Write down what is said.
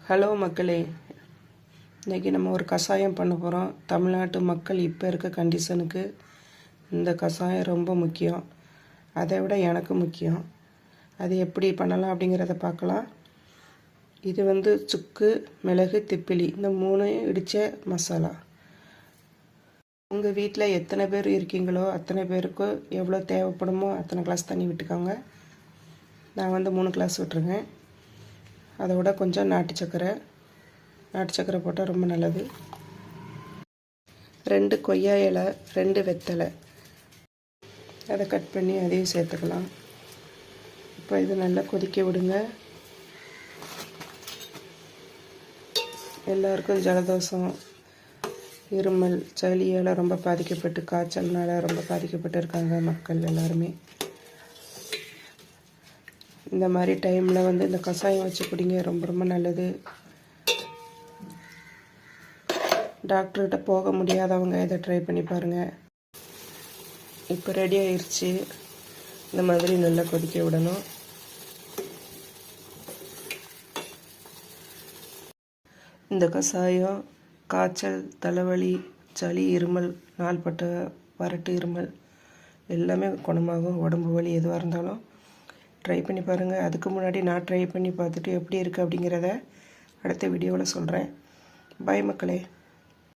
Hello மக்களே, இன்றைக்கி நம்ம ஒரு கஷாயம் பண்ண போகிறோம். தமிழ்நாட்டு மக்கள் இப்போ இருக்க கண்டிஷனுக்கு இந்த கஷாயம் ரொம்ப முக்கியம். அதை விட எனக்கு முக்கியம். அது எப்படி பண்ணலாம் அப்படிங்கிறத பார்க்கலாம். இது சுக்கு, மிளகு, திப்பிலி இந்த 3 இடித்த மசாலா. உங்கள் வீட்டில் எத்தனை பேர் இருக்கீங்களோ அத்தனை பேருக்கு எவ்வளோ தேவைப்படுமோ அத்தனை கிளாஸ் தண்ணி விட்டுக்கோங்க. நான் 3 கிளாஸ் விட்டுருங்க. அதோட கொஞ்சம் நாட்டு சர்க்கரை போட்டால் ரொம்ப நல்லது. 2 கொய்யா இலை, 2 வெத்தலை, அதை கட் பண்ணி அதையும் சேர்த்துக்கலாம். இப்போ இது நல்லா கொதிக்க விடுங்க. எல்லாருக்கும் ஜலதோஷம், இருமல், சளியால் ரொம்ப பாதிக்கப்பட்டு, காய்ச்சல்னால ரொம்ப பாதிக்கப்பட்டு இருக்காங்க மக்கள் எல்லாருமே. இந்த மாதிரி டைமில் இந்த கஷாயம் வச்சு குடிங்க, ரொம்ப ரொம்ப நல்லது. டாக்டர்கிட்ட போக முடியாதவங்க இதை ட்ரை பண்ணி பாருங்கள். இப்போ ரெடி ஆயிடுச்சு. இந்த மாதிரி நல்லா கொதிக்க விடணும். இந்த கஷாயம் காய்ச்சல், தலைவலி, சளி, இருமல், நாள்பட்ட வறட்டு இருமல் எல்லாமே குணமாகும். உடம்பு வலி எதுவாக இருந்தாலும் ட்ரை பண்ணி பாருங்கள். அதுக்கு முன்னாடி நான் ட்ரை பண்ணி பார்த்துட்டு எப்படி இருக்குது அப்படிங்கிறத அடுத்த வீடியோவில் சொல்கிறேன். பாய் மக்களே.